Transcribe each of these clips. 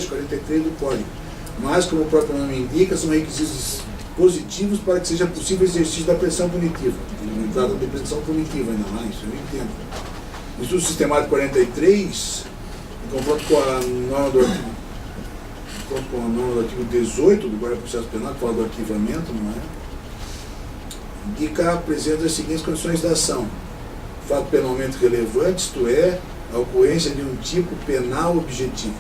43 do Código. Mas, como o próprio nome indica, são requisitos positivos para que seja possível o exercício da pressão punitiva. Ele trata de pressão punitiva ainda mais, isso eu entendo. O estudo sistemático 43, em confronto com a norma do artigo 18 do Código de Processo Penal, que fala do arquivamento, não é? Indica a presença das seguintes condições da ação: fato penalmente relevante, isto é, a ocorrência de um tipo penal objetivo.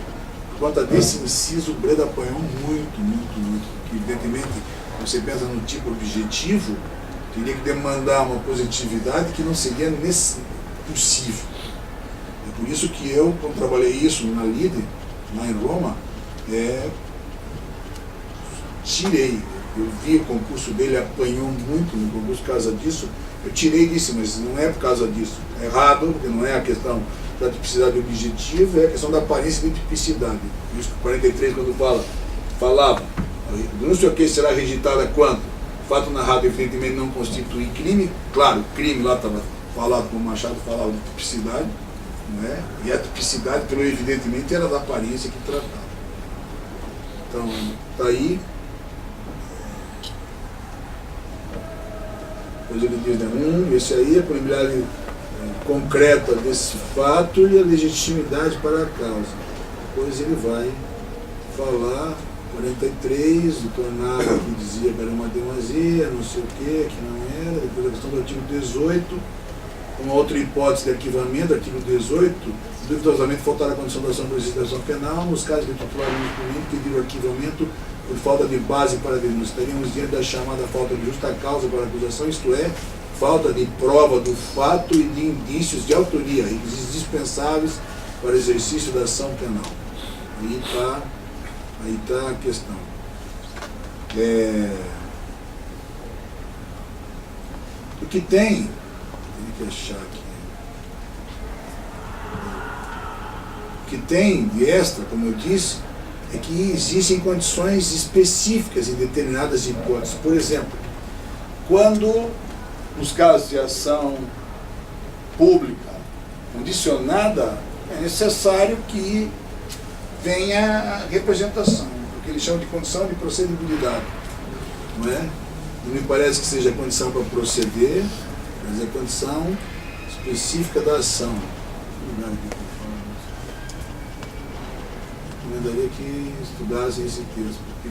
Quanto a desse inciso, o Breda apanhou muito, porque evidentemente, você pensa no tipo objetivo, teria que demandar uma positividade que não seria possível. É por isso que eu, quando trabalhei isso na LIDE, lá em Roma, tirei. Eu vi o concurso dele, apanhou muito no concurso por causa disso. Eu tirei disso, mas não é por causa disso. É errado, porque não é a questão da tipicidade objetiva, é a questão da aparência de tipicidade. Por isso que o 43, quando falava, a denúncia que será rejeitada quando o fato narrado evidentemente não constitui crime. Claro, crime lá estava falado, como o Machado falava de tipicidade, não é? E a tipicidade, pelo evidentemente, era da aparência que tratava. Então, está aí. Depois ele diz, né, esse aí é a probabilidade concreta desse fato e a legitimidade para a causa. Depois ele vai falar, 43, do tornado que dizia que era uma demasia, não sei o que não era. Depois a questão do artigo 18, uma outra hipótese de arquivamento, artigo 18, duvidosamente faltar a condição da ação por existência penal, nos casos de titular inexperiente pedir o arquivamento por falta de base para a denúncia. Estaríamos diante da chamada falta de justa causa para a acusação, isto é, falta de prova do fato e de indícios de autoria, requisitos dispensáveis para o exercício da ação penal. Aí tá a questão. O que tem que achar aqui. O que tem de extra, como eu disse, é que existem condições específicas em determinadas hipóteses. Por exemplo, quando nos casos de ação pública condicionada, é necessário que venha a representação, o que eles chamam de condição de procedibilidade. Não é? Não me parece que seja condição para proceder, mas é condição específica da ação. Recomendaria que estudassem esse texto, porque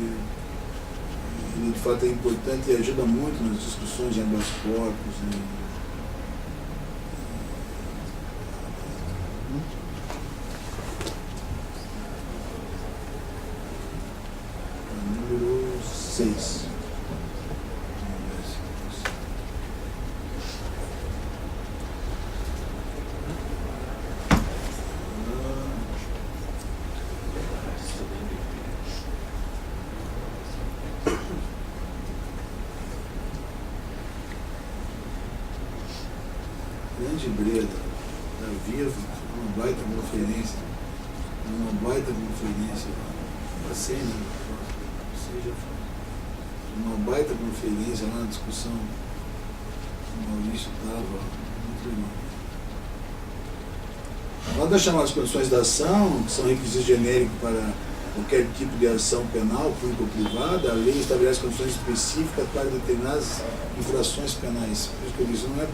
ele de fato é importante e ajuda muito nas discussões de habeas corpus. Número 6. Grande Breda, está vivo, uma baita conferência, passei, né? Seja uma baita conferência lá na discussão, o Maurício estava, muito legal. Lá das chamadas condições da ação, que são requisitos genéricos para qualquer tipo de ação penal, pública ou privada, a lei estabelece condições específicas para determinadas infrações penais. Por isso que eu disse, não é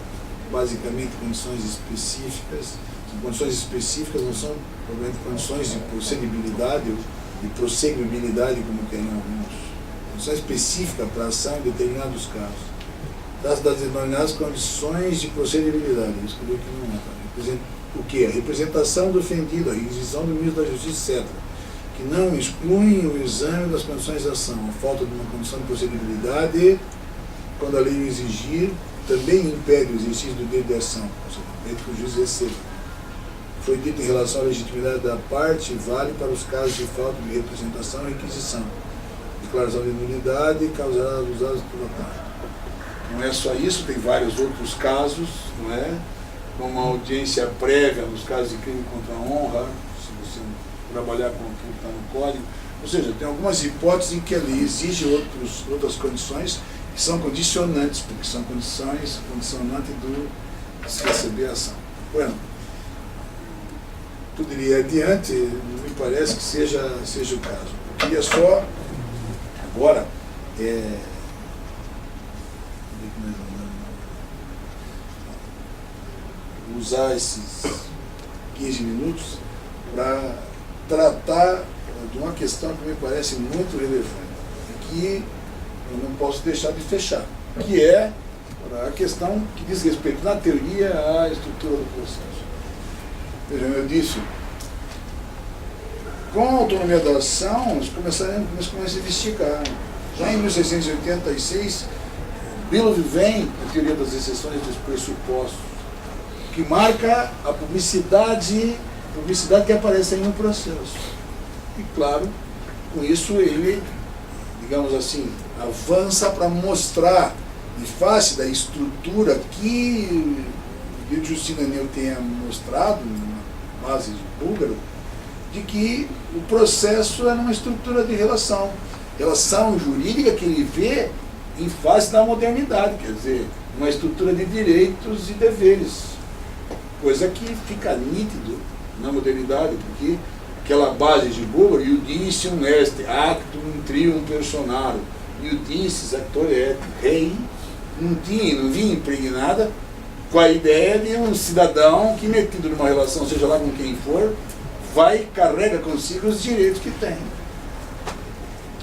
basicamente condições específicas, são condições específicas, não são provavelmente condições de procedibilidade ou de prosseguibilidade, como querem alguns. Condições específicas para ação em determinados casos. Das denominadas condições de procedibilidade, isso que eu que não é. O que? A representação do ofendido, a requisição do ministro da Justiça, etc., que não excluem o exame das condições de ação, a falta de uma condição de procedibilidade, quando a lei o exigir, também impede o exercício do direito de ação, ou seja, impede que o juiz receba. Foi dito em relação à legitimidade da parte, vale para os casos de falta de representação e requisição. Declaração de nulidade causará abusados pela parte. Não é só isso, tem vários outros casos, não é? Como a audiência prévia nos casos de crime contra a honra, se você trabalhar com aquilo que está no código. Ou seja, tem algumas hipóteses em que a lei exige outras condições que são condicionantes, porque são condições condicionantes se receber a ação. Bueno, poderia ir adiante, não me parece que seja o caso. Eu queria só, agora, usar esses 15 minutos para tratar de uma questão que me parece muito relevante e que eu não posso deixar de fechar, que é a questão que diz respeito, na teoria, à estrutura do processo. Vejam, eu disse, com a autonomia da ação, eles começam a investigar. Já em 1686, Bilov vem a teoria das exceções dos pressupostos, que marca a publicidade que aparece aí no processo. E, claro, com isso ele, digamos assim, avança para mostrar, em face da estrutura que Justina Neu tenha mostrado, na base de Búlgaro, de que o processo é uma estrutura de relação jurídica que ele vê em face da modernidade, quer dizer, uma estrutura de direitos e deveres, coisa que fica nítido na modernidade, porque aquela base de Búlgaro, Iudicium est actum trium personarum, Iudicis actor et rei, não vinha impregnada com a ideia de um cidadão que, metido numa relação, seja lá com quem for, carrega consigo os direitos que tem.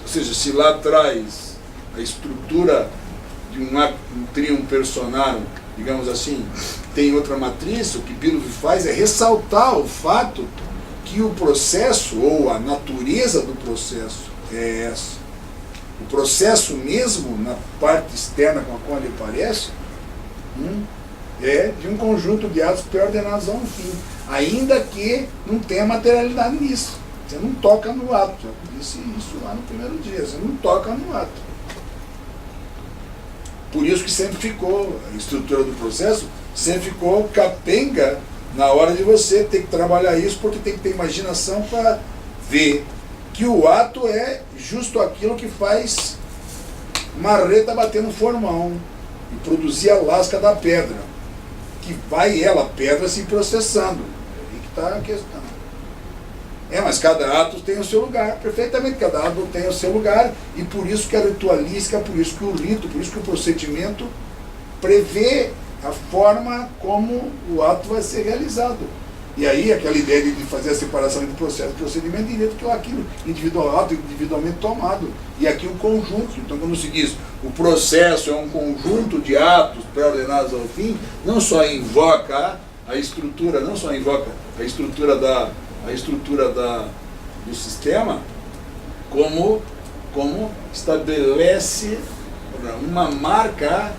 Ou seja, se lá atrás a estrutura de um trium personarum, digamos assim, tem outra matriz, o que Bilov faz é ressaltar o fato que o processo, ou a natureza do processo, é essa. O processo mesmo, na parte externa com a qual ele aparece, é de um conjunto de atos pré-ordenados a um fim, ainda que não tenha materialidade nisso. Você não toca no ato. Eu disse isso lá no primeiro dia, você não toca no ato. Por isso que sempre ficou, a estrutura do processo sempre ficou capenga na hora de você ter que trabalhar isso, porque tem que ter imaginação para ver que o ato é justo aquilo que faz marreta bater no formão e produzir a lasca da pedra, que vai ela, pedra, se processando. Aí que está a questão. Mas cada ato tem o seu lugar, perfeitamente, cada ato tem o seu lugar, e por isso que a ritualística, por isso que o rito, por isso que o procedimento prevê a forma como o ato vai ser realizado. E aí aquela ideia de fazer a separação entre processo e procedimento direito, que é aquilo individual, ato individualmente tomado. E aqui o conjunto. Então, quando se diz o processo é um conjunto de atos pré-ordenados ao fim, não só invoca a estrutura, não só invoca a estrutura do sistema, como estabelece uma marca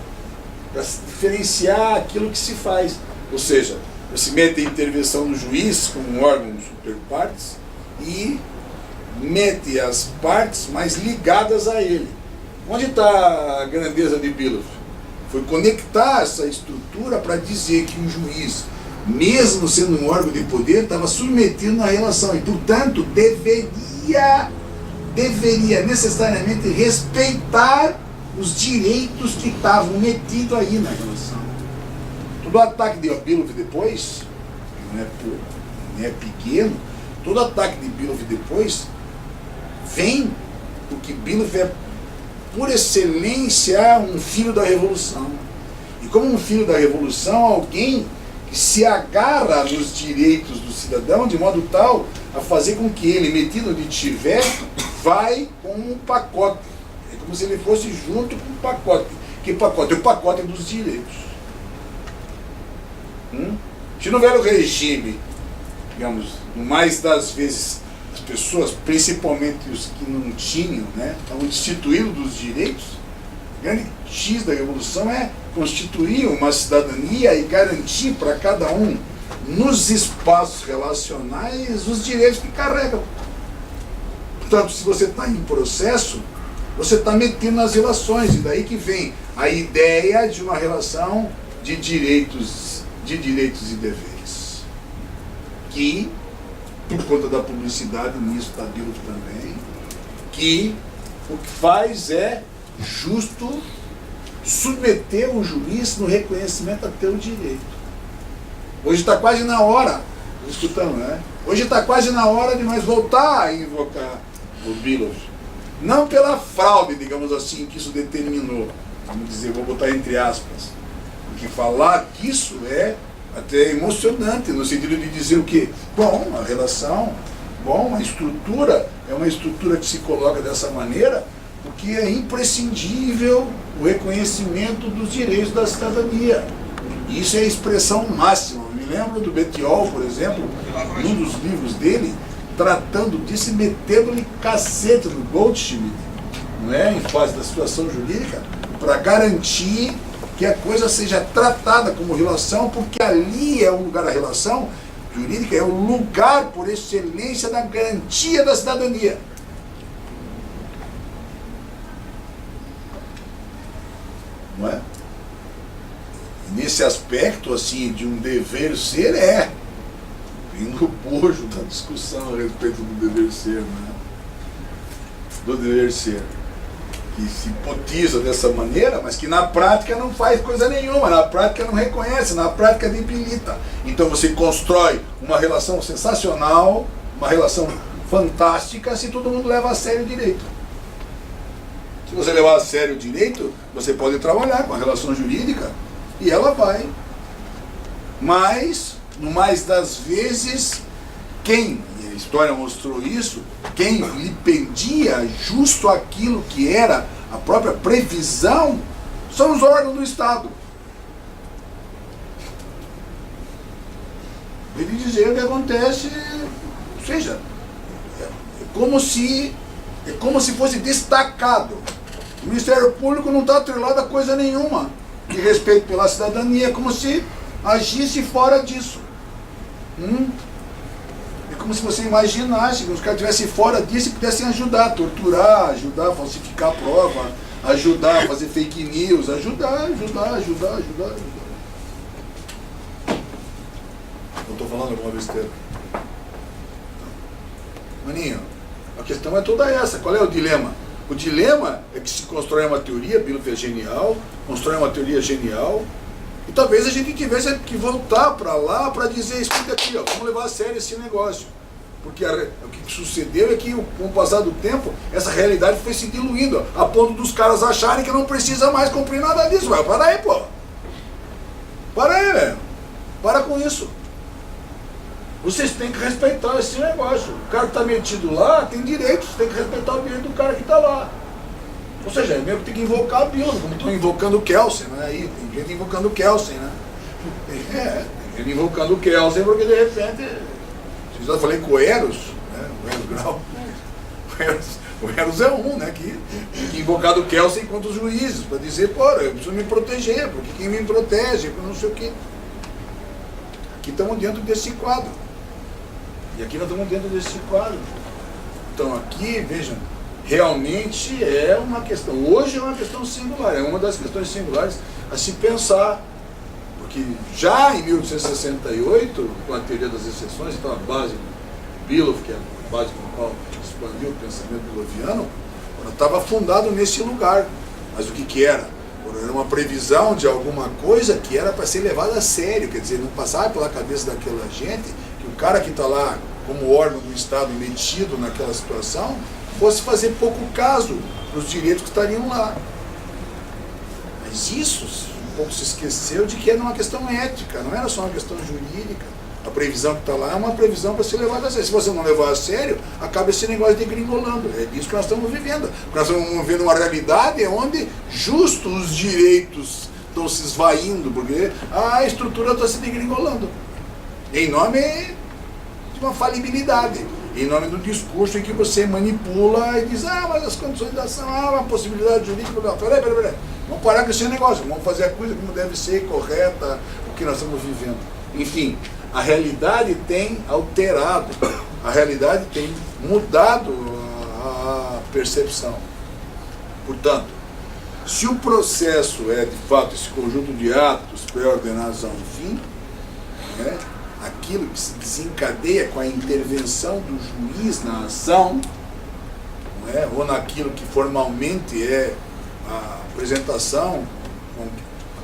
para diferenciar aquilo que se faz. Ou seja, você mete a intervenção do juiz como um órgão super partes e mete as partes mais ligadas a ele. Onde está a grandeza de Bilov? Foi conectar essa estrutura para dizer que o juiz, mesmo sendo um órgão de poder, estava submetido na relação e, portanto, deveria necessariamente respeitar os direitos que estavam metidos aí na relação. Todo ataque de Bilov depois, não é pequeno, todo ataque de Bilov depois vem porque Bilov é, por excelência, um filho da Revolução. E como um filho da Revolução, alguém que se agarra nos direitos do cidadão de modo tal a fazer com que ele, metido onde estiver, vai com um pacote. É como se ele fosse junto com um pacote. Que pacote? O pacote dos direitos. Se não houver o regime, digamos, no mais das vezes, as pessoas, principalmente os que não tinham, estavam destituídos dos direitos, o grande X da Revolução é constituir uma cidadania e garantir para cada um, nos espaços relacionais, os direitos que carregam. Portanto, se você está em processo, você está metendo nas relações, e daí que vem a ideia de uma relação de direitos e deveres, que, por conta da publicidade, nisso está Bilov também, que o que faz é justo submeter o juiz no reconhecimento a teu direito. Hoje está quase na hora, escutando, né? Hoje está quase na hora de nós voltar a invocar o Bilow. Não pela fraude, digamos assim, que isso determinou. Vamos dizer, vou botar entre aspas. Porque falar disso é até emocionante, no sentido de dizer o quê? Bom, a relação, bom, a estrutura, é uma estrutura que se coloca dessa maneira, porque é imprescindível o reconhecimento dos direitos da cidadania. Isso é a expressão máxima. Eu me lembro do Bettiol, por exemplo, num dos livros dele, tratando disso e metendo-lhe cacete no Goldschmidt, não é? Em face da situação jurídica, para garantir que a coisa seja tratada como relação, porque ali é o lugar da relação jurídica, é o lugar por excelência da garantia da cidadania. Não é? Nesse aspecto, assim, de um dever ser, vem no bojo da discussão a respeito do dever ser, né? Do dever ser, que se hipotiza dessa maneira, mas que na prática não faz coisa nenhuma, na prática não reconhece, na prática debilita. Então você constrói uma relação sensacional, uma relação fantástica, se todo mundo leva a sério o direito. Se você levar a sério o direito, você pode trabalhar com a relação jurídica e ela vai. Mas, no mais das vezes, e a história mostrou isso, quem lhe pendia justo aquilo que era a própria previsão, são os órgãos do Estado. Ele dizer o que acontece, ou seja, é como se fosse destacado. O Ministério Público não está atrelado a coisa nenhuma de respeito pela cidadania, é como se agisse fora disso. É como se você imaginasse que os caras estivessem fora disso e pudessem ajudar a torturar, ajudar a falsificar a prova, ajudar a fazer fake news, ajudar. Eu estou falando alguma besteira? Maninho, a questão é toda essa. Qual é o dilema? O dilema é que se constrói uma teoria, Bilow é genial, constrói uma teoria genial, e talvez a gente tivesse que voltar para lá para dizer, escuta aqui, ó, vamos levar a sério esse negócio. Porque o que sucedeu é que, com o passar do tempo, essa realidade foi se diluindo, a ponto dos caras acharem que não precisa mais cumprir nada disso. Vai, para aí, pô. Para aí, velho. Para com isso. Vocês têm que respeitar esse negócio. O cara que está metido lá tem direitos, tem que respeitar o direito do cara que está lá. Ou seja, é mesmo que tem que invocar a Bilow, como estão invocando o Kelsen, né? Aí, tem gente invocando o Kelsen, né? Tem gente invocando o Kelsen porque de repente. Eu já falei com o Eros, né? O Eros Grau. O Eros é um, né? Que invocado o Kelsen contra os juízes, para dizer, pô, eu preciso me proteger, porque quem me protege, porque não sei o quê. Aqui estamos dentro desse quadro. E aqui nós estamos dentro desse quadro. Então aqui, vejam, realmente é uma questão, hoje é uma questão singular, é uma das questões singulares a se pensar. Porque já em 1868, com a teoria das exceções, então a base do Bilow, que é a base com a qual expandiu o pensamento biloviano, estava fundado nesse lugar. Mas o que era? Era uma previsão de alguma coisa que era para ser levada a sério, quer dizer, não passar pela cabeça daquela gente que o cara que está lá como órgão do Estado metido naquela situação fosse fazer pouco caso dos direitos que estariam lá. Mas isso um pouco se esqueceu de que era uma questão ética, não era só uma questão jurídica. A previsão que está lá é uma previsão para ser levada a sério. Se você não levar a sério, acaba esse negócio degringolando. É disso que nós estamos vivendo. Nós estamos vivendo uma realidade onde justo os direitos estão se esvaindo, porque a estrutura está se degringolando. Em nome de uma falibilidade. Em nome do discurso em que você manipula e diz, mas as condições da ação, uma possibilidade jurídica. Peraí. Vamos parar com esse negócio, vamos fazer a coisa como deve ser, correta, o que nós estamos vivendo. Enfim, a realidade tem alterado, a realidade tem mudado a percepção. Portanto, se o processo é, de fato, esse conjunto de atos pré-ordenados a um fim, né, aquilo que se desencadeia com a intervenção do juiz na ação, não é, ou naquilo que formalmente é a apresentação,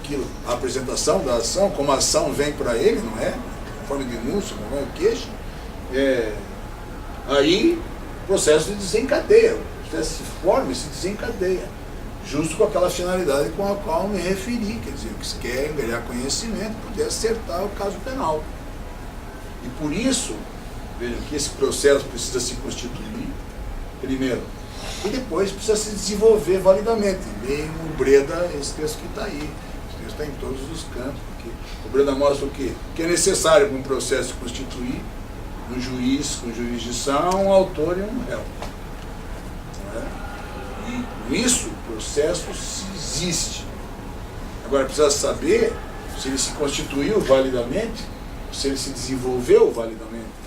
aquilo, a apresentação da ação, como a ação vem para ele, não é? Conforme denúncia, não é o queixo, aí o processo se desencadeia, o processo se forma e se desencadeia, justo com aquela finalidade com a qual me referi, quer dizer, que se quer ganhar conhecimento, poder acertar o caso penal. E por isso, vejam que esse processo precisa se constituir, primeiro, e depois precisa se desenvolver validamente. Leia o Breda, esse texto que está aí. Esse texto está em todos os cantos, porque o Breda mostra o quê? Que é necessário para um processo se constituir um juiz com jurisdição, um autor e um réu. Não é? E com isso, o processo existe. Agora, precisa saber se ele se constituiu validamente, se ele se desenvolveu validamente.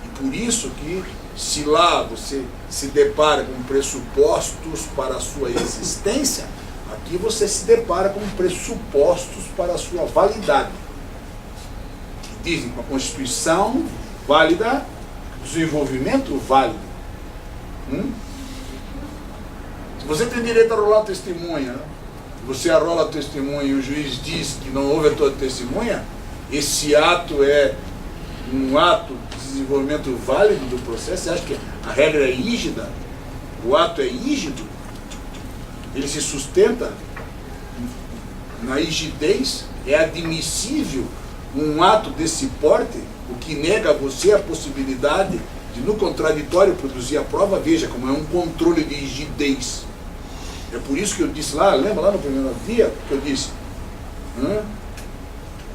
E por isso que, se lá você se depara com pressupostos para a sua existência, aqui você se depara com pressupostos para a sua validade. Que dizem com a Constituição válida, desenvolvimento válido. Se você tem direito a rolar testemunha, você arrola a testemunha e o juiz diz que não houve a tua testemunha, esse ato é um ato de desenvolvimento válido do processo. Você acha que a regra é rígida? O ato é rígido? Ele se sustenta na rigidez? É admissível um ato desse porte? O que nega a você a possibilidade de, no contraditório, produzir a prova? Veja como é um controle de rigidez. É por isso que eu disse lá, lembra lá no primeiro dia, que eu disse, a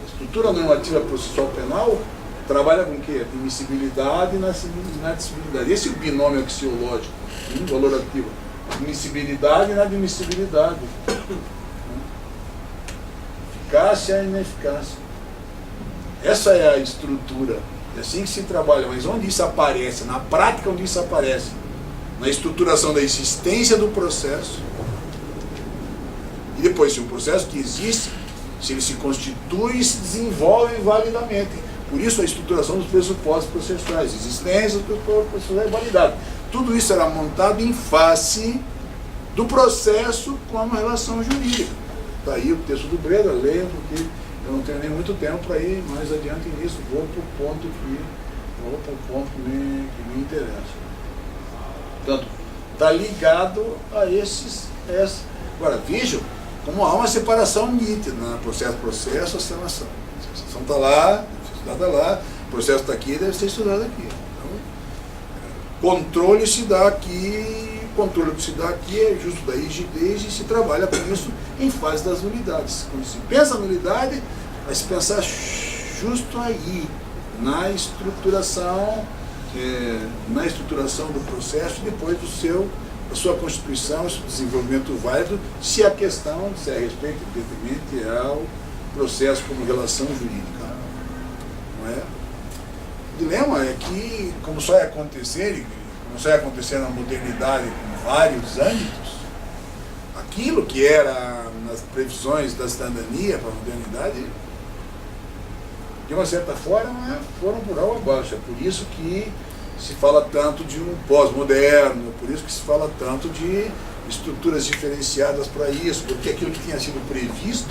estrutura normativa processual penal trabalha com o quê? Admissibilidade e inadmissibilidade. Esse é o binômio axiológico, valorativo. Admissibilidade e inadmissibilidade. Eficácia e ineficácia. Essa é a estrutura. É assim que se trabalha. Mas onde isso aparece? Na prática, onde isso aparece? Na estruturação da existência do processo. E depois, se um processo que existe, se ele se constitui e se desenvolve validamente. Por isso a estruturação dos pressupostos processuais, existência dos pressupostos processuais e validade. Tudo isso era montado em face do processo com uma relação jurídica. Está aí o texto do Breda, leia, porque eu não tenho nem muito tempo para ir mais adiante nisso. Vou para o ponto que me interessa. Portanto, está ligado a esses. Agora, vejam como há uma separação nítida no processo, ação. A ação está lá, deve ser estudada lá, o processo está aqui, deve ser estudado aqui. Então, controle se dá aqui, controle que se dá aqui é justo da rigidez e se trabalha com isso em fase das nulidades. Quando se pensa na nulidade, vai se pensar justo aí, na estruturação do processo e depois da sua constituição, seu desenvolvimento válido, se a questão se a respeito, evidentemente, ao processo como relação jurídica. Não é? O dilema é que, como só ia acontecer na modernidade com vários âmbitos, aquilo que era nas previsões da cidadania para a modernidade, de uma certa forma, foram por água abaixo. É por isso que se fala tanto de um pós-moderno, por isso que se fala tanto de estruturas diferenciadas para isso, porque aquilo que tinha sido previsto,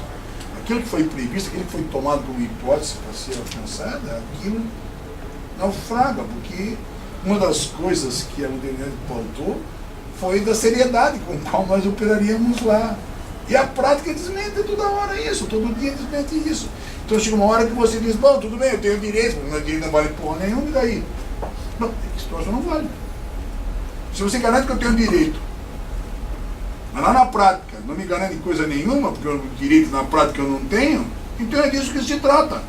aquilo que foi previsto, aquilo que foi tomado como hipótese para ser alcançada, aquilo naufraga, porque uma das coisas que a modernidade pautou foi da seriedade com a qual nós operaríamos lá. E a prática desmente toda hora isso, todo dia desmente isso. Então chega uma hora que você diz, bom, tudo bem, eu tenho direito, mas meu direito não vale porra nenhuma, e daí? Não, esse troço não vale. Se você garante que eu tenho direito, mas lá na prática não me garante coisa nenhuma, porque o direito na prática eu não tenho, então é disso que se trata.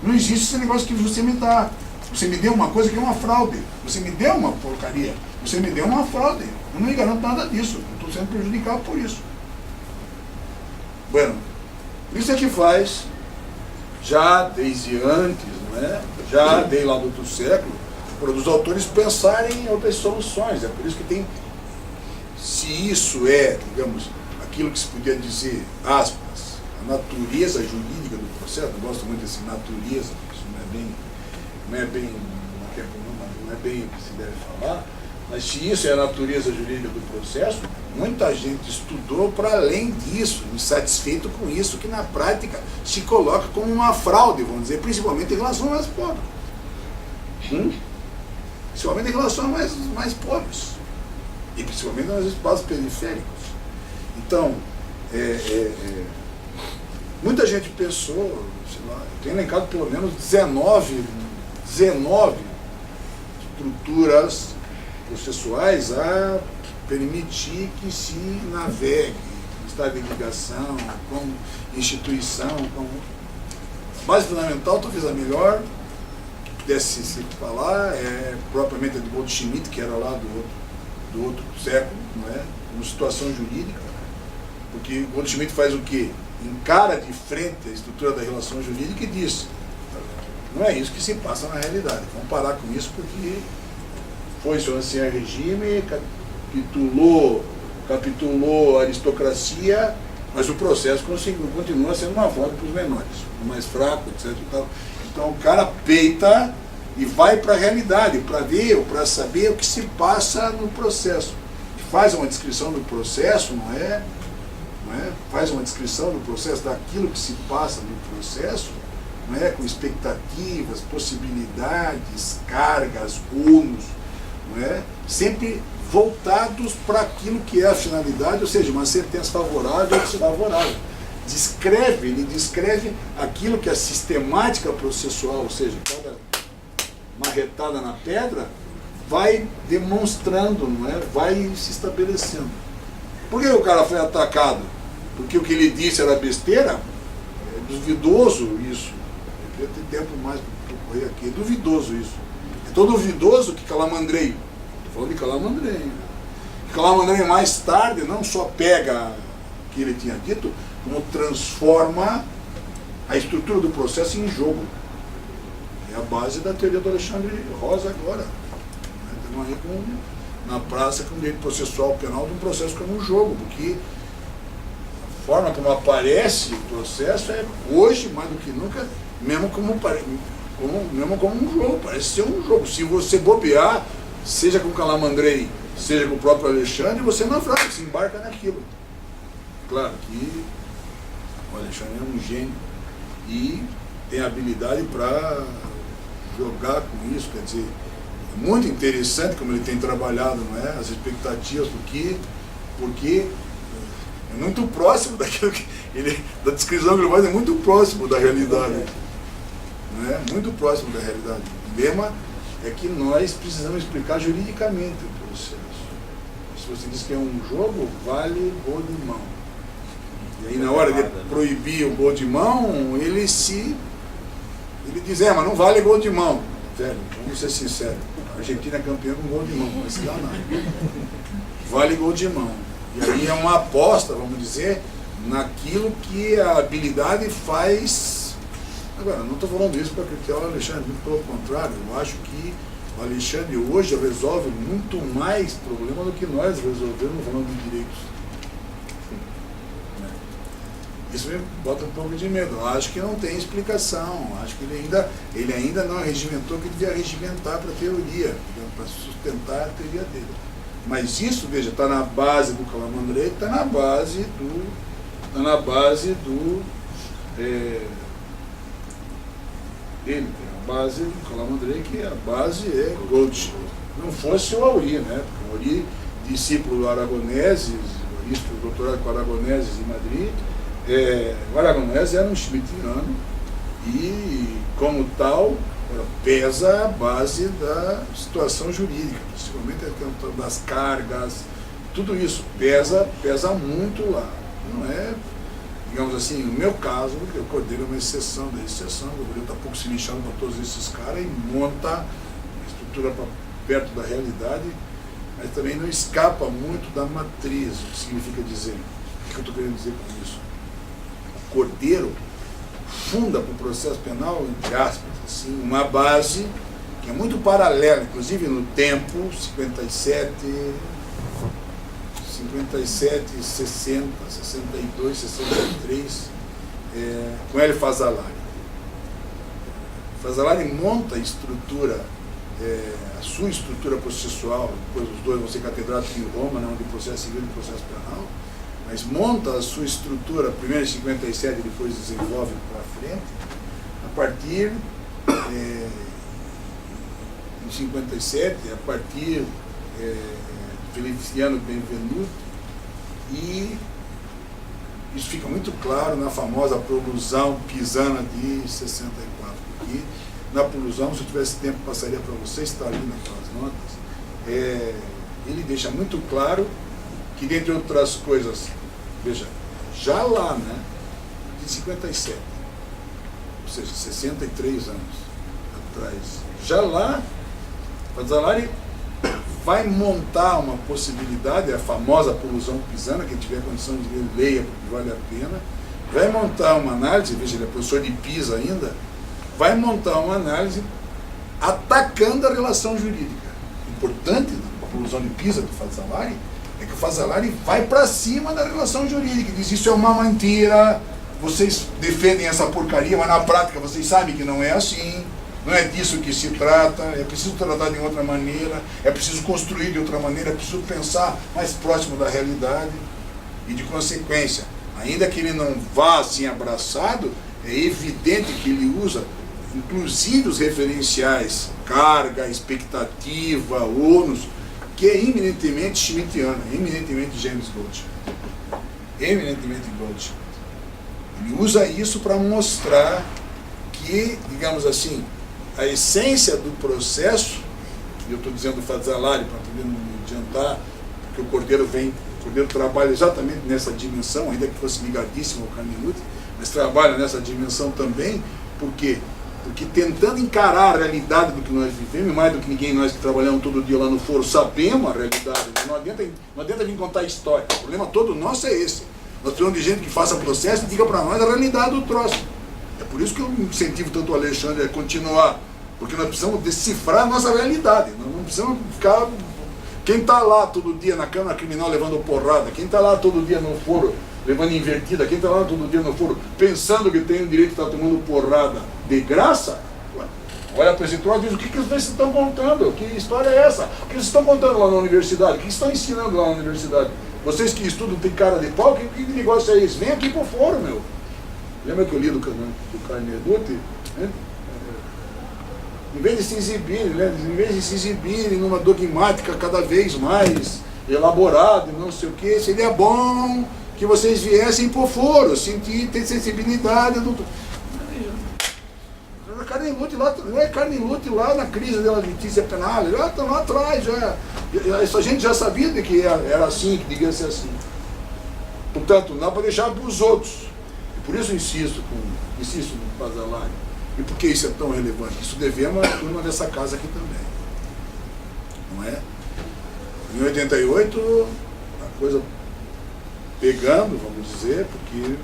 Não existe esse negócio que você me dá. Você me deu uma coisa que é uma fraude. Você me deu uma porcaria. Você me deu uma fraude. Eu não me garanto nada disso. Eu estou sendo prejudicado por isso. Bueno, isso é que faz, já desde antes, não é? Já desde lá do outro século, para os autores pensarem em outras soluções. É por isso que tem, se isso é, digamos, aquilo que se podia dizer, aspas, a natureza jurídica do processo, eu gosto muito desse natureza, porque isso não é bem o que se deve falar, Mas se isso é a natureza jurídica do processo, muita gente estudou para além disso, insatisfeito com isso, que na prática se coloca como uma fraude, vamos dizer, principalmente em relação aos mais pobres. Principalmente em relação aos mais pobres. E principalmente nos espaços periféricos. Então, muita gente pensou, sei lá, eu tenho elencado pelo menos 19 estruturas processuais a permitir que se navegue em estado de ligação, com instituição, com... base fundamental, talvez a melhor que pudesse se falar é propriamente a de Goldschmidt, que era lá do outro século, não é? Uma situação jurídica, porque Goldschmidt faz o quê? Encara de frente a estrutura da relação jurídica e diz: não é isso que se passa na realidade, vamos parar com isso, porque foi-se o ancião regime, capitulou a aristocracia, mas o processo continua sendo uma forma para os menores, o mais fraco, etc. E tal. Então o cara peita e vai para a realidade, para ver, para saber o que se passa no processo. Faz uma descrição do processo, não é? Faz uma descrição do processo, daquilo que se passa no processo, não é? Com expectativas, possibilidades, cargas, ônus, não é? Sempre voltados para aquilo que é a finalidade, ou seja, uma sentença favorável ou desfavorável. Ele descreve aquilo que é a sistemática processual, ou seja, cada marretada na pedra vai demonstrando, não é? Vai se estabelecendo. Por que o cara foi atacado? Porque o que ele disse era besteira? É duvidoso isso. Eu queria ter tempo mais para correr aqui. É duvidoso isso. É tão duvidoso que Calamandrei, estou falando de Calamandrei, Calamandrei mais tarde não só pega o que ele tinha dito, como transforma a estrutura do processo em jogo. É a base da teoria do Alexandre Rosa agora. Estamos aí na praça com o direito processual penal de um processo como um jogo, porque a forma como aparece o processo é hoje, mais do que nunca, mesmo como um jogo, parece ser um jogo. Se você bobear, seja com Calamandrei, seja com o próprio Alexandre, você naufraga, se embarca naquilo. Claro que o Alexandre é um gênio e tem habilidade para jogar com isso, quer dizer, é muito interessante como ele tem trabalhado, não é? As expectativas, porque é muito próximo daquilo que da descrição que ele faz, é muito próximo da realidade, não é? Muito próximo da realidade. O problema é que nós precisamos explicar juridicamente o processo. Se você diz que é um jogo, vale gol de mão. E aí na hora de proibir o gol de mão, ele diz, mas não vale gol de mão. Velho, vamos ser sinceros, a Argentina é campeã com gol de mão, não vai se dar nada. Vale gol de mão. E aí é uma aposta, vamos dizer, naquilo que a habilidade faz. Agora, não estou falando isso para criticar o Alexandre, muito pelo contrário, eu acho que o Alexandre hoje resolve muito mais problema do que nós resolvemos falando de direitos. Isso me bota um pouco de medo. Eu acho que não tem explicação. Eu acho que ele ainda não regimentou o que devia regimentar para a teoria, para sustentar a teoria dele. Mas isso, veja, está na base do Calamandrei, está na base do ele, a base do Calamandrei, que a base é Goldschmidt. Não fosse o Auri, né? Porque o Auri, discípulo do Aragoneses, o doutorado com Aragoneses em Madrid, o Aragonese era um schmittiano e, como tal, pesa a base da situação jurídica, principalmente a questão das cargas, tudo isso pesa muito lá. Não é, digamos assim, no meu caso, porque o Cordeiro é uma exceção da exceção, o Cordeiro está pouco se lixando para todos esses caras e monta a estrutura para perto da realidade, mas também não escapa muito da matriz, o que significa dizer. O que eu estou querendo dizer com isso? Cordeiro funda para o processo penal, entre aspas, assim, uma base que é muito paralela, inclusive no tempo, 57, 60, 62, 63, com Hélio Fazzolari. Fazzolari monta a estrutura a sua estrutura processual, depois os dois vão ser catedráticos em Roma, né, de processo civil e processo penal, mas monta a sua estrutura, primeiro em 57 e depois desenvolve para frente, a partir, em 57, a partir de Feliciano Benvenuto, e isso fica muito claro na famosa Prolusão Pisana de 64, porque na Prolusão, se eu tivesse tempo, passaria para vocês, está ali naquelas notas, ele deixa muito claro que, dentre outras coisas, veja, já lá, né, de 57, ou seja, 63 anos atrás, já lá, Fazzolari vai montar uma possibilidade, a famosa Prolusão Pisana, quem tiver condição de ler, leia, porque vale a pena, vai montar uma análise, veja, ele é professor de Pisa ainda, vai montar uma análise atacando a relação jurídica. Importante na Prolusão de Pisa do Fazzolari é que o Fazzolari vai para cima da relação jurídica, diz isso é uma mentira, vocês defendem essa porcaria, mas na prática vocês sabem que não é assim, não é disso que se trata, é preciso tratar de outra maneira, é preciso construir de outra maneira, é preciso pensar mais próximo da realidade, e de consequência, ainda que ele não vá assim abraçado, é evidente que ele usa inclusive os referenciais carga, expectativa, ônus, que é eminentemente schmittiano, eminentemente James Goldschmidt. Eminentemente Goldschmidt. Ele usa isso para mostrar que, digamos assim, a essência do processo, e eu estou dizendo Fazzolari para poder não me adiantar, porque o Cordeiro trabalha exatamente nessa dimensão, ainda que fosse ligadíssimo ao Carnelutti, mas trabalha nessa dimensão também, porque tentando encarar a realidade do que nós vivemos, mais do que ninguém, nós que trabalhamos todo dia lá no foro, sabemos a realidade, não adianta vir contar história, o problema todo nosso é esse. Nós precisamos de gente que faça processo e diga para nós a realidade do troço. É por isso que eu incentivo tanto o Alexandre a continuar, porque nós precisamos decifrar a nossa realidade, nós não precisamos ficar... Quem está lá todo dia na Câmara Criminal levando porrada, quem está lá todo dia no foro levando invertida, quem está lá todo dia no foro pensando que tem o direito de estar tomando porrada de graça, olha para esse troço e diz: o que vocês estão contando? Que história é essa? O que vocês estão contando lá na universidade? O que estão ensinando lá na universidade? Vocês que estudam tem cara de pau, que negócio é esse? Vem aqui pro foro, meu. Lembra que eu li do Carnelutti? Né? Em vez de se exibirem, né? Em vez de se exibirem numa dogmática cada vez mais elaborada e não sei o que, seria bom que vocês viessem por foro, sentir, ter sensibilidade do... Carnelutti lá, não é Carnelutti lá na crise da litícia penal, já estão lá atrás, já. A gente já sabia de que era assim, que devia ser assim. Portanto, não dá para deixar para os outros. E por isso insisto no Fazzolari. E por que isso é tão relevante? Isso devemos à turma dessa casa aqui também. Não é? Em 88, a coisa pegando, vamos dizer, porque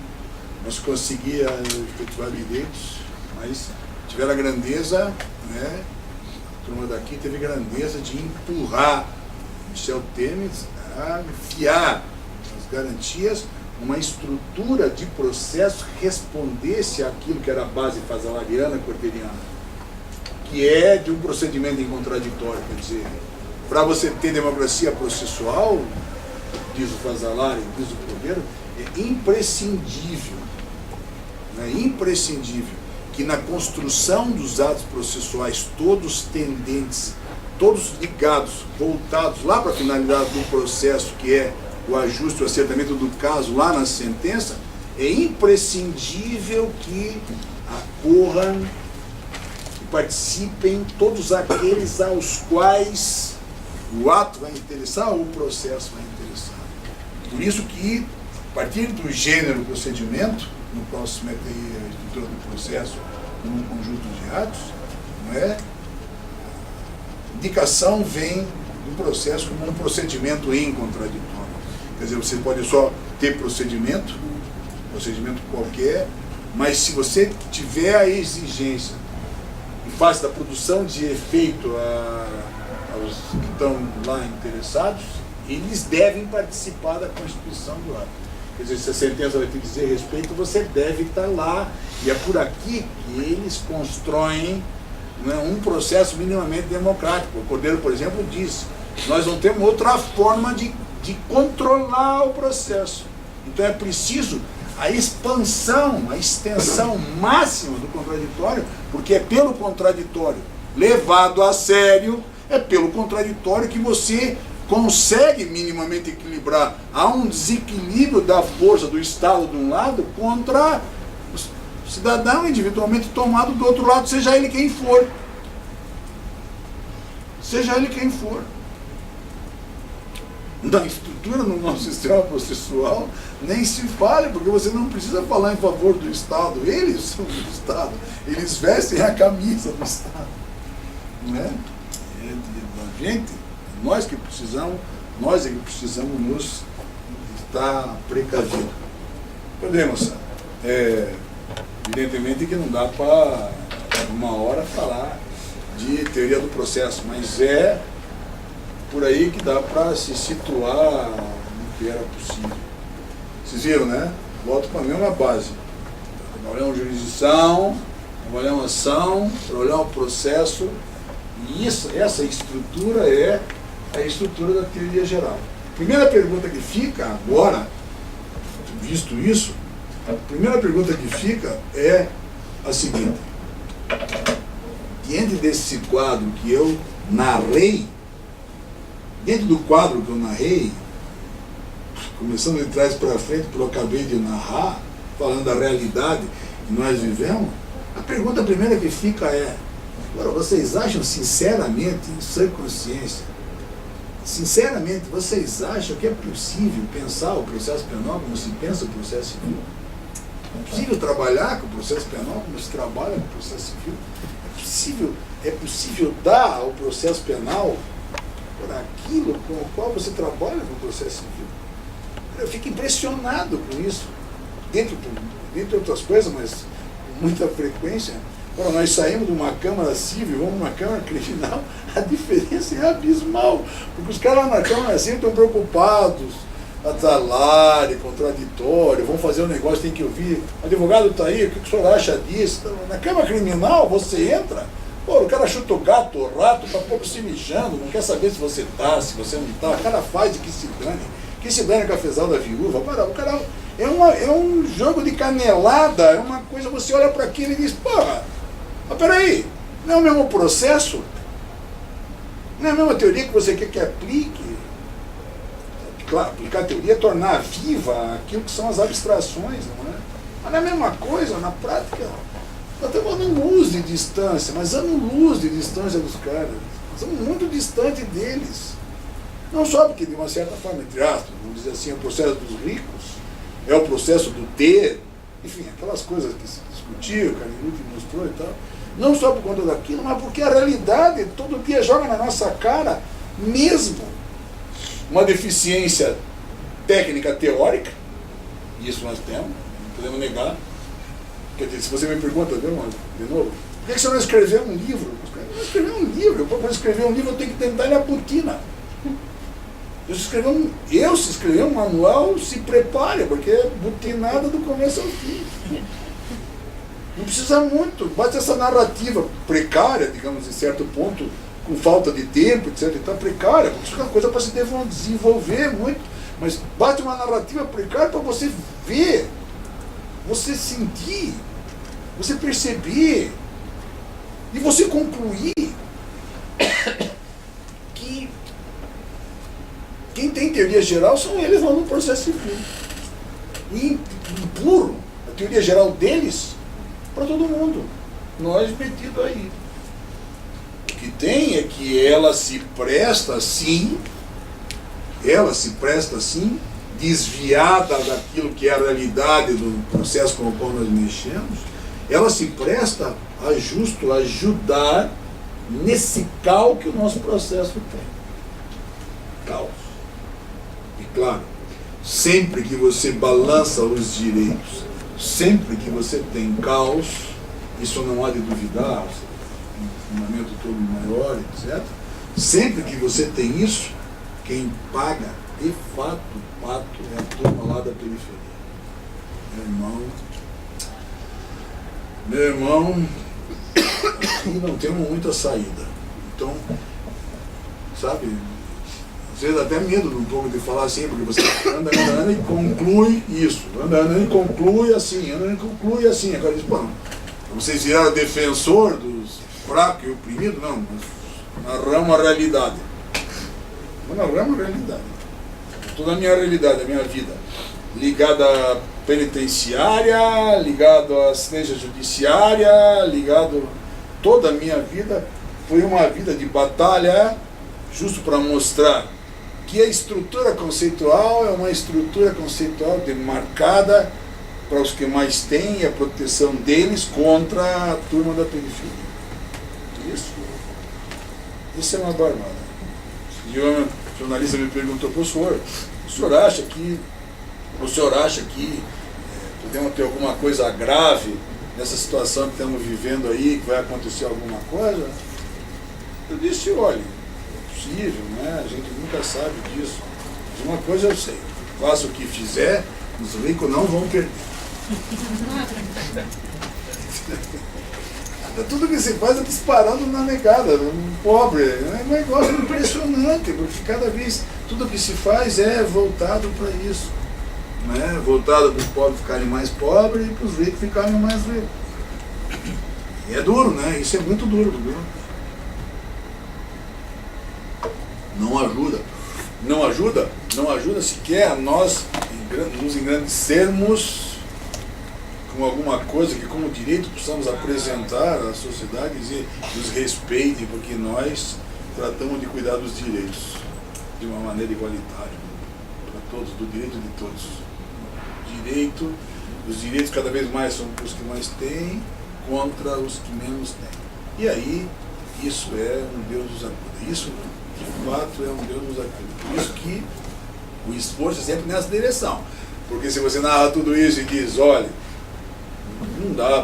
não se conseguia efetivar direitos, mas tiveram a grandeza, né? A turma daqui teve grandeza de empurrar Michel Temer a enfiar as garantias, uma estrutura de processo que respondesse àquilo que era a base fazzolariana, corderiana, que é de um procedimento em contraditório, quer dizer, para você ter democracia processual, diz o Fazzolari, diz o Cordeiro, é imprescindível, né, imprescindível que na construção dos atos processuais, todos tendentes, todos ligados, voltados lá para a finalidade do processo, que é o ajuste, o acertamento do caso lá na sentença, é imprescindível que ocorram, que participem todos aqueles aos quais o ato vai interessar ou o processo vai interessar. Por isso que, a partir do gênero procedimento, no qual se mete a estrutura do processo num conjunto de atos, não é? A indicação vem do processo como um procedimento em contraditório. Quer dizer, você pode só ter procedimento qualquer, mas se você tiver a exigência em face da produção de efeito aos que estão lá interessados, eles devem participar da constituição do ato. Quer dizer, se a sentença vai te dizer respeito, você deve estar lá, e é por aqui que eles constroem não é um processo minimamente democrático. O Cordeiro, por exemplo, diz, nós não temos outra forma de controlar o processo. Então é preciso a expansão, a extensão máxima do contraditório, porque é pelo contraditório levado a sério, é pelo contraditório que você consegue minimamente equilibrar. Há um desequilíbrio da força do Estado de um lado contra o cidadão individualmente tomado do outro lado, seja ele quem for. Seja ele quem for. Na estrutura, no nosso sistema processual, nem se fale, porque você não precisa falar em favor do Estado. Eles são do Estado. Eles vestem a camisa do Estado. Não é? A gente, nós que precisamos nos estar precavidos. Podemos, evidentemente que não dá para uma hora falar de teoria do processo, mas é por aí que dá para se situar no que era possível. Vocês viram, né? Volto para a mesma base. Trabalhamos jurisdição, trabalhamos ação, trabalhamos processo, e essa estrutura é a estrutura da teoria geral. Primeira pergunta que fica agora, visto isso, a primeira pergunta que fica é a seguinte: diante desse quadro que eu narrei, dentro do quadro que eu narrei, começando de trás para frente, porque eu acabei de narrar, falando da realidade que nós vivemos, a pergunta primeira que fica é: agora, vocês acham sinceramente, em sua consciência, sinceramente, vocês acham que é possível pensar o processo penal como se pensa o processo civil? É possível trabalhar com o processo penal como se trabalha com o processo civil? É possível dar ao processo penal por aquilo com o qual você trabalha no processo civil? Eu fico impressionado com isso, dentre outras coisas, mas com muita frequência. Quando nós saímos de uma Câmara Civil, vamos numa Câmara Criminal, a diferença é abismal, porque os caras na Câmara Civil estão preocupados, atalário, contraditório, vão fazer um negócio, tem que ouvir, o advogado está aí, o que o senhor acha disso? Na Câmara Criminal, você entra, pô, o cara chuta o gato, o rato, está pouco se mijando, não quer saber se você está, se você não está, o cara faz de que se dane com a cafezal da viúva, o cara é um jogo de canelada, é uma coisa, você olha para aquilo e diz, porra, mas peraí, não é o mesmo processo? Não é a mesma teoria que você quer que aplique? Claro, aplicar a teoria é tornar viva aquilo que são as abstrações, não é? Mas não é a mesma coisa, na prática, nós estamos anos-luz de distância, mas anos-luz de distância dos caras. Nós estamos muito distante deles. Não só porque, de uma certa forma, entre aspas, vamos dizer assim, é o processo dos ricos, é o processo do ter, enfim, aquelas coisas que se discutiu, o Carneruti mostrou e tal. Não só por conta daquilo, mas porque a realidade todo dia joga na nossa cara mesmo uma deficiência técnica teórica, e isso nós temos, não podemos negar. Quer dizer, se você me pergunta, de novo, por que você não escreveu um livro? Não escrever um livro, para escrever um livro eu tenho que tentar ir à botina. Se escrever um manual, se prepare, porque é butinada do começo ao fim. Não precisa muito, basta essa narrativa precária, digamos, em certo ponto, com falta de tempo, etc. Então, precária, porque isso é uma coisa para se desenvolver muito, mas basta uma narrativa precária para você ver, você sentir, você perceber e você concluir que quem tem teoria geral são eles lá no processo civil. E impuro a teoria geral deles para todo mundo. Nós metidos aí. O que tem é que ela se presta assim, desviada daquilo que é a realidade do processo com o qual nós mexemos, ela se presta a justo ajudar nesse caos que o nosso processo tem. Caos. E claro, sempre que você balança os direitos, sempre que você tem caos, isso não há de duvidar, um fundamento todo maior, etc. Sempre que você tem isso, quem paga, de fato, o pato é a turma lá da periferia. Meu irmão, e não temos muita saída. Então, sabe, às vezes até medo um pouco de falar assim, porque você anda e conclui isso, anda e conclui assim, Agora diz, bom, vocês viraram defensor dos fracos e oprimidos? Não, narramos a realidade. Narramos a realidade. Toda a minha realidade, a minha vida, ligada à penitenciária, ligado à assistência judiciária, ligado... Toda a minha vida foi uma vida de batalha, justo para mostrar que a estrutura conceitual é uma estrutura conceitual demarcada para os que mais têm e a proteção deles contra a turma da periferia. Isso é uma barbada. Um jornalista me perguntou, o senhor acha que podemos ter alguma coisa grave nessa situação que estamos vivendo aí, que vai acontecer alguma coisa? Eu disse, olha, é possível, né? A gente nunca sabe disso. Mas uma coisa eu sei, faça o que fizer, os ricos não vão perder. Tudo que se faz é disparando na negada, um pobre. É um negócio impressionante, porque cada vez tudo que se faz é voltado para isso. Né? Voltado para os pobres ficarem mais pobres e para os ricos ficarem mais ricos. E é duro, né? Isso é muito duro, viu? Não ajuda. Não ajuda sequer a nós nos engrandecermos com alguma coisa que, como direito, possamos apresentar à sociedade e dizer, nos respeitem, porque nós tratamos de cuidar dos direitos de uma maneira igualitária, para todos, do direito de todos. Os direitos cada vez mais são os que mais têm contra os que menos têm. E aí, isso é um Deus nos acuda. Isso, de fato, é um Deus nos acuda. Por isso que o esforço é sempre nessa direção. Porque se você narra tudo isso e diz, olha, não dá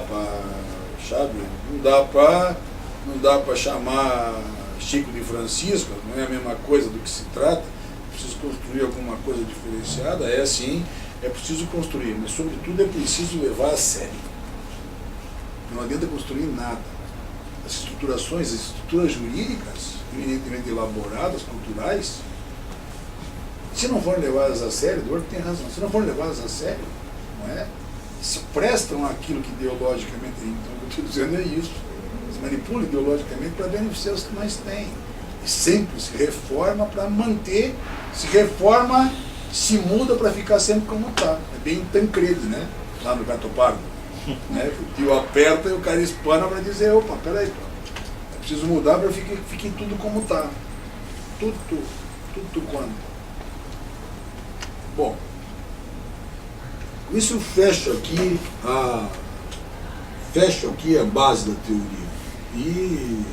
para chamar Chico de Francisco, não é a mesma coisa do que se trata, preciso construir alguma coisa diferenciada, é assim, é preciso construir, mas sobretudo é preciso levar a sério. Não adianta construir nada. As estruturas jurídicas, evidentemente elaboradas, culturais, se não forem levadas a sério, Eduardo tem razão, se não forem levadas a sério, não é? Se prestam aquilo que ideologicamente, então o que eu estou dizendo é isso, se manipula ideologicamente para beneficiar os que mais têm. E sempre se reforma para manter, se reforma, se muda para ficar sempre como está. É bem Tancredi, né? Lá no Gato Pardo. Né? O tio aperta e o cara espana para dizer, opa, peraí, é preciso mudar para que fique tudo como está. Tudo quanto. Bom, isso fecha aqui a base da teoria. E